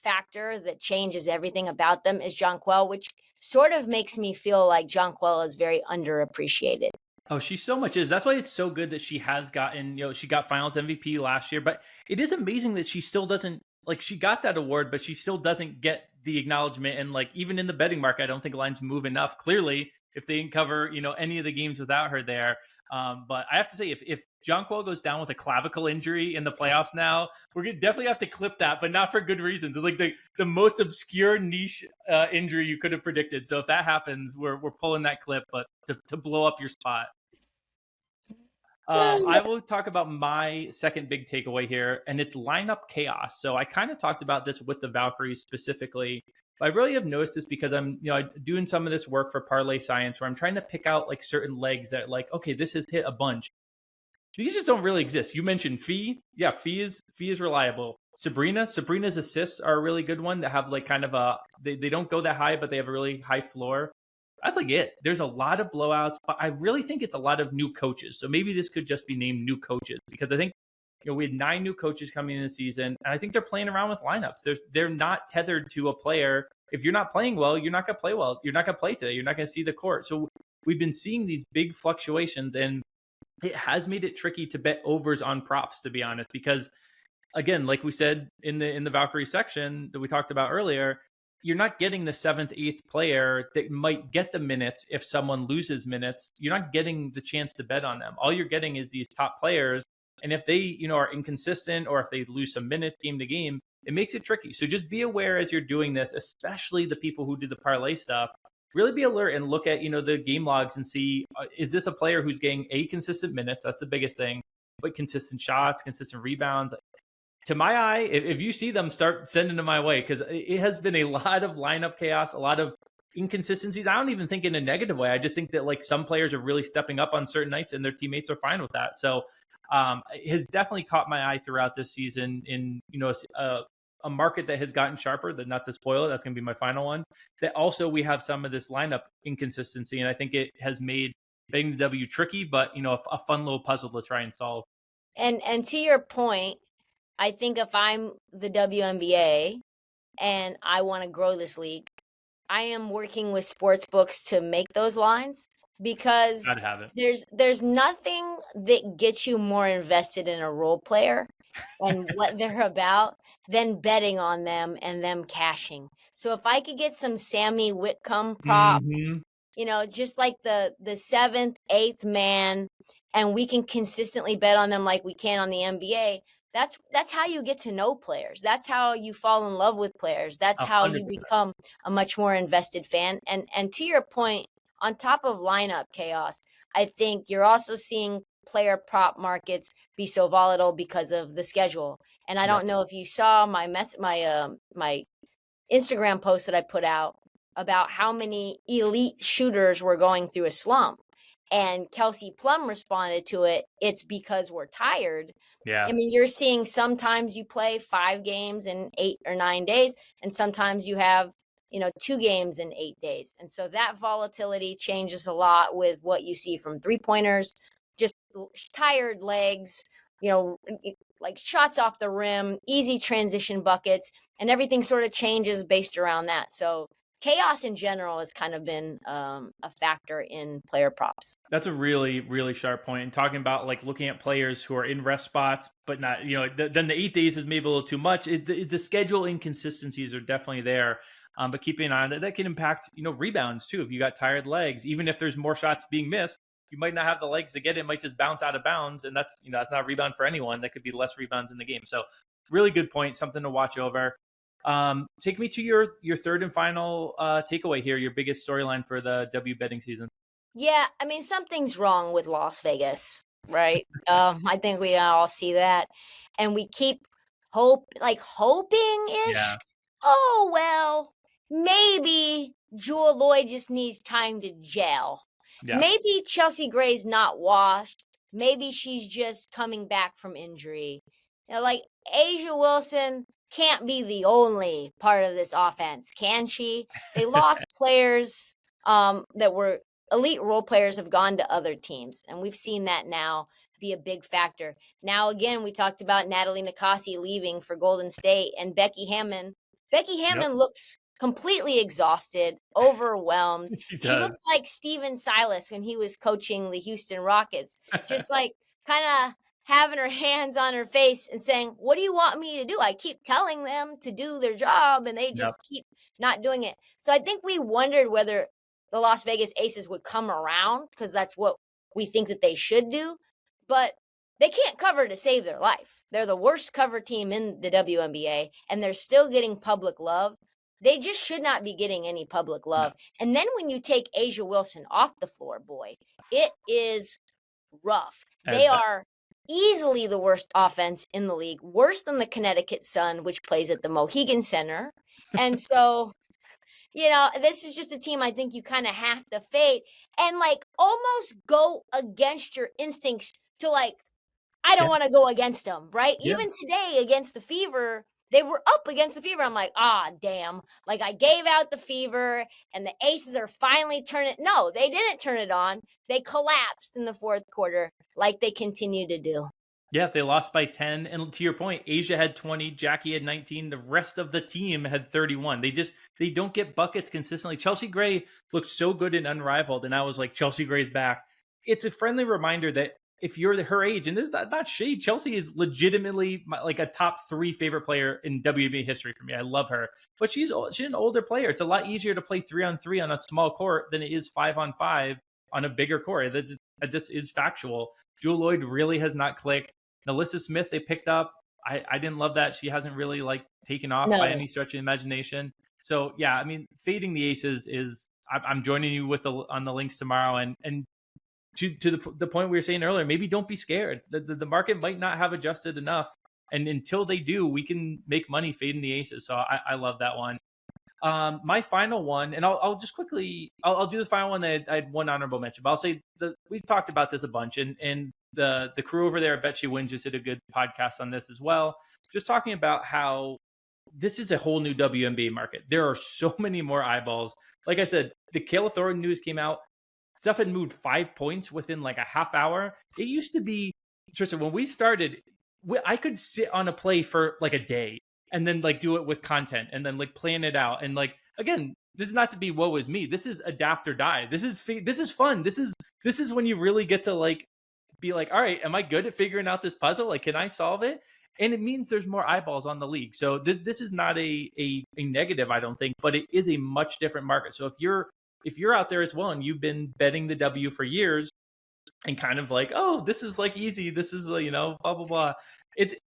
factor that changes everything about them is Jonquel, which sort of makes me feel like Jonquel is very underappreciated. Oh, she so much is. That's why it's so good that she has gotten, she got finals MVP last year, but it is amazing that she still doesn't, like, she got that award, but she still doesn't get the acknowledgement. And like, even in the betting market, I don't think lines move enough. Clearly, if they didn't cover, any of the games without her there. But I have to say, if Jonquel goes down with a clavicle injury in the playoffs now, we're gonna definitely have to clip that, but not for good reasons. It's like the most obscure niche injury you could have predicted. So if that happens, we're pulling that clip, but to blow up your spot. I will talk about my second big takeaway here, and it's lineup chaos. So I kind of talked about this with the Valkyries specifically, but I really have noticed this because I'm, doing some of this work for Parlay Science, where I'm trying to pick out like certain legs that, like, okay, this has hit a bunch. These just don't really exist. You mentioned Fee. Yeah, Fee is reliable. Sabrina's assists are a really good one that have like kind of they don't go that high, but they have a really high floor. That's like it. There's a lot of blowouts, but I really think it's a lot of new coaches. So maybe this could just be named new coaches, because I think we had 9 new coaches coming in the season, and I think they're playing around with lineups. They're not tethered to a player. If you're not playing well, you're not going to play well. You're not going to play today. You're not going to see the court. So we've been seeing these big fluctuations, and it has made it tricky to bet overs on props, to be honest, because again, like we said in the Valkyrie section that we talked about earlier, you're not getting the 7th, 8th player that might get the minutes if someone loses minutes. You're not getting the chance to bet on them. All you're getting is these top players. And if they, are inconsistent, or if they lose some minutes game to game, it makes it tricky. So just be aware as you're doing this, especially the people who do the parlay stuff. Really be alert and look at, the game logs and see, is this a player who's getting consistent minutes? That's the biggest thing. But consistent shots, consistent rebounds. To my eye, if you see them, start sending them my way, because it has been a lot of lineup chaos, a lot of inconsistencies. I don't even think in a negative way. I just think that like some players are really stepping up on certain nights, and their teammates are fine with that. So it has definitely caught my eye throughout this season in, a market that has gotten sharper. That, not to spoil it, that's going to be my final one. That also we have some of this lineup inconsistency, and I think it has made betting the W tricky, but a fun little puzzle to try and solve. And to your point, I think if I'm the WNBA and I want to grow this league, I am working with sports books to make those lines, because Gotta have it. there's nothing that gets you more invested in a role player and what they're about than betting on them and them cashing. So if I could get some Sammy Whitcomb props, just like the 7th, 8th man, and we can consistently bet on them like we can on the NBA, that's how you get to know players. That's how you fall in love with players. That's 100%. how you become a much more invested fan. And to your point, on top of lineup chaos, I think you're also seeing player prop markets be so volatile because of the schedule. And I don't know if you saw my my Instagram post that I put out about how many elite shooters were going through a slump. And Kelsey Plum responded to it, it's because we're tired. Yeah. I mean, you're seeing sometimes you play 5 games in 8 or 9 days, and sometimes you have, 2 games in 8 days. And so that volatility changes a lot with what you see from 3-pointers, just tired legs, like shots off the rim, easy transition buckets, and everything sort of changes based around that. So chaos in general has kind of been a factor in player props. That's a really, really sharp point. And talking about like looking at players who are in rest spots, but not, then the 8 days is maybe a little too much. The schedule inconsistencies are definitely there. But keeping an eye on that can impact, rebounds too. If you got tired legs, even if there's more shots being missed, you might not have the legs to get it. It might just bounce out of bounds. And that's, that's not a rebound for anyone. That could be less rebounds in the game. So really good point. Something to watch over. Take me to your third and final takeaway here, your biggest storyline for the W betting season. Yeah, I mean, something's wrong with Las Vegas, right? I think we all see that. And we keep hoping-ish. Yeah. Oh, well, maybe Jewel Lloyd just needs time to gel. Yeah. Maybe Chelsea Gray's not washed. Maybe she's just coming back from injury. Like Asia Wilson can't be the only part of this offense, can she? They lost players that were elite role players have gone to other teams, and we've seen that now be a big factor. Now, again, we talked about Natalie Nakasi leaving for Golden State, and Becky Hammon. Becky Hammon looks completely exhausted, overwhelmed. She She does. looks like Steven Silas when he was coaching the Houston Rockets, just like kind of having her hands on her face and saying, what do you want me to do? I keep telling them to do their job, and they just keep not doing it. So I think we wondered whether the Las Vegas Aces would come around, because that's what we think that they should do. But they can't cover to save their life. They're the worst cover team in the WNBA, and they're still getting public love. They just should not be getting any public love. No. And then when you take Asia Wilson off the floor, boy, it is rough. They are easily the worst offense in the league, worse than the Connecticut Sun, which plays at the Mohegan Center. And so, this is just a team I think you kind of have to fade and like almost go against your instincts to like, I don't want to go against them, right? Yeah. Even today against the Fever, they were up against the Fever. I'm like, damn. Like, I gave out the Fever, and the Aces are finally turning. No, they didn't turn it on. They collapsed in the fourth quarter like they continue to do. Yeah, they lost by 10. And to your point, Asia had 20, Jackie had 19. The rest of the team had 31. They don't get buckets consistently. Chelsea Gray looked so good and unrivaled, and I was like, Chelsea Gray's back. It's a friendly reminder that if you're her age, and this is not shade, Chelsea is legitimately like a top 3 favorite player in WNBA history for me. I love her, but she's an older player. It's a lot easier to play 3-on-3 on a small court than it is 5-on-5 on a bigger court. This is factual. Jewel Lloyd really has not clicked. Alyssa Smith, they picked up. I didn't love that. She hasn't really like taken off by any stretch of the imagination. So yeah, I mean, fading the Aces is, I'm joining you on the Lynx tomorrow, and to the point we were saying earlier, maybe don't be scared. The market might not have adjusted enough, and until they do, we can make money fading the Aces. So I love that one. My final one, and I'll just quickly, I'll do the final one that I had one honorable mention, but I'll say we've talked about this a bunch, and the crew over there at Bet She Wins just did a good podcast on this as well, just talking about how this is a whole new WNBA market. There are so many more eyeballs. Like I said, the Kayla Thornton news came out. Stuff had moved 5 points within like a half hour. It used to be, Trysta, when we started, I could sit on a play for like a day and then like do it with content and then like plan it out. And like, again, this is not to be woe is me. This is adapt or die. This is fun. This is when you really get to like be like, all right, am I good at figuring out this puzzle? Like, can I solve it? And it means there's more eyeballs on the league. So this is not a negative, I don't think, but it is a much different market. So if you're out there as well and you've been betting the W for years and kind of like, oh, this is like easy, this is blah blah blah,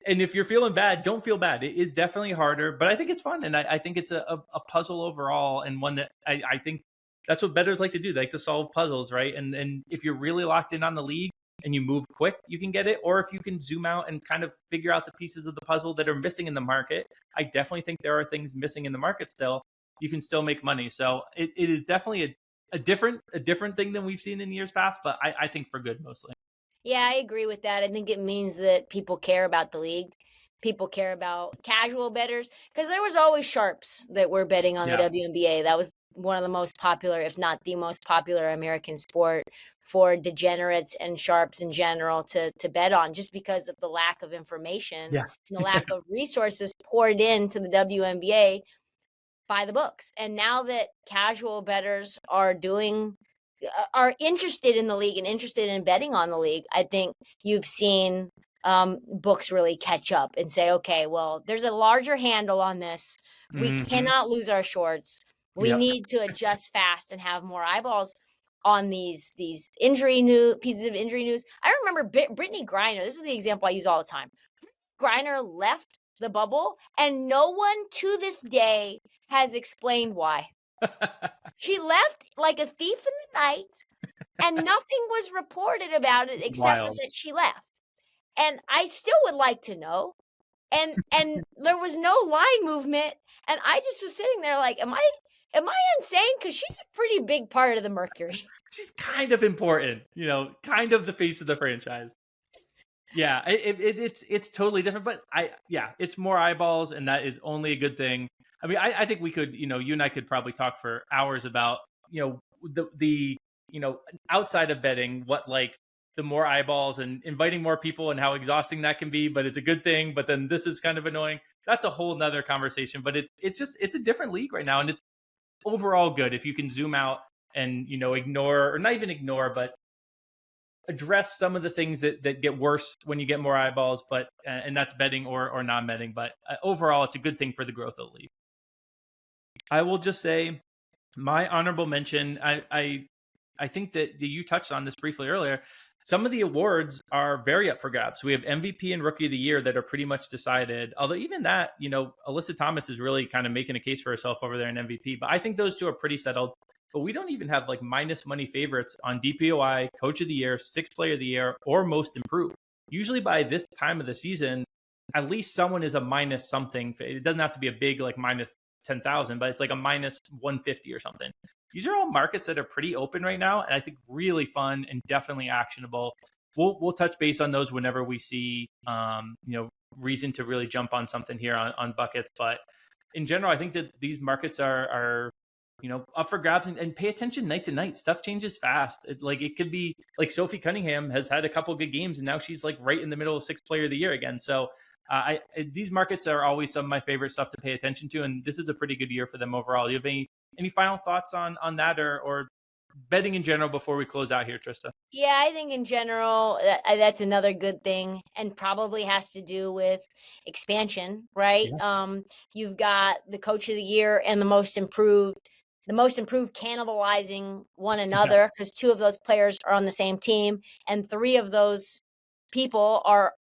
and if you're feeling bad, don't feel bad. It is definitely harder, but I think it's fun, and I think it's a puzzle overall, and one that I think that's what bettors like to do. They like to solve puzzles, right? And if you're really locked in on the league and you move quick, you can get it. Or if you can zoom out and kind of figure out the pieces of the puzzle that are missing in the market, I definitely think there are things missing in the market still. You can still make money. So it is definitely a different thing than we've seen in years past, but I think for good mostly. Yeah, I agree with that. I think it means that people care about the league. People care about casual bettors, because there was always sharps that were betting on the WNBA. That was one of the most popular, if not the most popular American sport for degenerates and sharps in general to bet on, just because of the lack of information and the lack of resources poured into the WNBA by the books. And now that casual bettors are interested in the league and interested in betting on the league, I think you've seen books really catch up and say, okay, well, there's a larger handle on this. We cannot lose our shorts. We need to adjust fast and have more eyeballs on these pieces of injury news. I remember Brittany Griner. This is the example I use all the time. Griner left the bubble, and no one to this day has explained why. She left like a thief in the night, and nothing was reported about it except for that she left. And I still would like to know. And there was no line movement, and I just was sitting there like, am I insane? Because she's a pretty big part of the Mercury. She's kind of important, kind of the face of the franchise. Yeah, it's totally different, but it's more eyeballs, and that is only a good thing. I mean, I think we could, you and I could probably talk for hours about, the outside of betting, what like the more eyeballs and inviting more people and how exhausting that can be, but it's a good thing. But then this is kind of annoying. That's a whole nother conversation, but it's a different league right now. And it's overall good if you can zoom out and, ignore, or not even ignore, but address some of the things that get worse when you get more eyeballs, but and that's betting or non-betting. But overall, it's a good thing for the growth of the league. I will just say my honorable mention. I think that you touched on this briefly earlier. Some of the awards are very up for grabs. We have MVP and Rookie of the Year that are pretty much decided. Although even that, Alyssa Thomas is really kind of making a case for herself over there in MVP. But I think those two are pretty settled. But we don't even have like minus money favorites on DPOI, Coach of the Year, Sixth Player of the Year, or Most Improved. Usually by this time of the season, at least someone is a minus something. It doesn't have to be a big like minus 10,000, but it's like a minus 150 or something. These are all markets that are pretty open right now, and I think really fun and definitely actionable. We'll touch base on those whenever we see reason to really jump on something here on buckets. But in general, I think that these markets are up for grabs, and pay attention night to night. Stuff changes fast. It could be like Sophie Cunningham has had a couple good games, and now she's like right in the middle of Sixth Player of the Year again. So these markets are always some of my favorite stuff to pay attention to, and this is a pretty good year for them overall. Do you have any final thoughts on that or betting in general before we close out here, Trysta? Yeah, I think in general, that's another good thing, and probably has to do with expansion, right? Yeah. You've got the Coach of the Year and the Most Improved cannibalizing one another because two of those players are on the same team, and three of those people are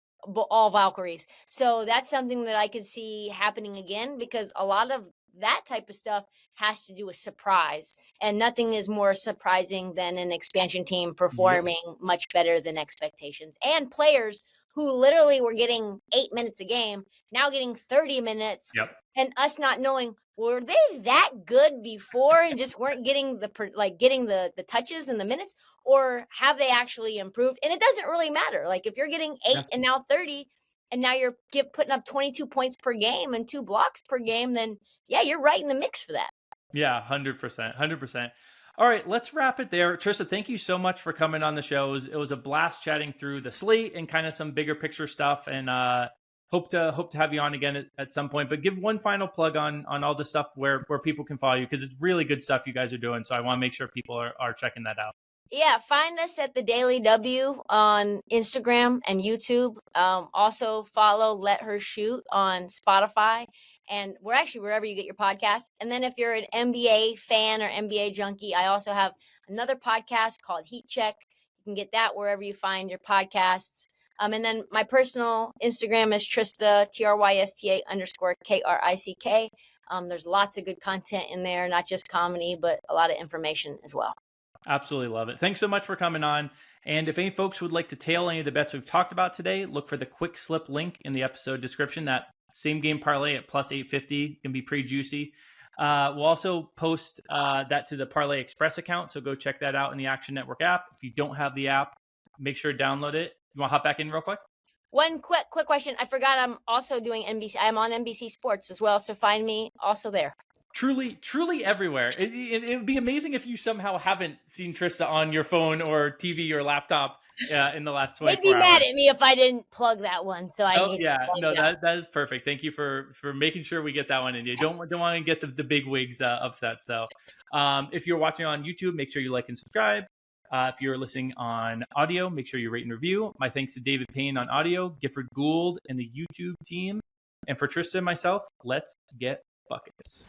all Valkyries. So that's something that I could see happening again, because a lot of that type of stuff has to do with surprise, and nothing is more surprising than an expansion team performing much better than expectations, and players who literally were getting 8 minutes a game now getting 30 minutes. Yep. And us not knowing, were they that good before and just weren't getting the touches and the minutes, or have they actually improved? And it doesn't really matter. Like if you're getting 8 and now 30, and now you're putting up 22 points per game and 2 blocks per game, then yeah, you're right in the mix for that. Yeah, 100%. 100%. All right, let's wrap it there. Trysta, thank you so much for coming on the show. It was a blast chatting through the slate and kind of some bigger picture stuff, and hope to have you on again at some point. But give one final plug on all the stuff where people can follow you, because it's really good stuff you guys are doing. So I want to make sure people are checking that out. Yeah, find us at the Daily W on Instagram and YouTube. Also follow Let Her Shoot on Spotify. And we're actually wherever you get your podcast. And then if you're an NBA fan or NBA junkie, I also have another podcast called Heat Check. You can get that wherever you find your podcasts. And then my personal Instagram is Trysta, Trysta_Krick. There's lots of good content in there, not just comedy, but a lot of information as well. Absolutely love it. Thanks so much for coming on. And if any folks would like to tail any of the bets we've talked about today, look for the quick slip link in the episode description. That same game parlay at plus 850 can be pretty juicy. We'll also post that to the Parlay Express account, so go check that out in the Action Network app. If you don't have the app, make sure to download it. You want to hop back in real quick? One quick question. I forgot I'm also doing NBC. I'm on NBC Sports as well, so find me also there. Truly everywhere. It would be amazing if you somehow haven't seen Trysta on your phone or TV or laptop in the last 24 hours. They'd be mad at me if I didn't plug that one. So that is perfect. Thank you for making sure we get that one in. You don't want to get the big wigs upset. So if you're watching on YouTube, make sure you like and subscribe. If you're listening on audio, make sure you rate and review. My thanks to David Payne on audio, Gifford Gould and the YouTube team. And for Trysta and myself, let's get buckets.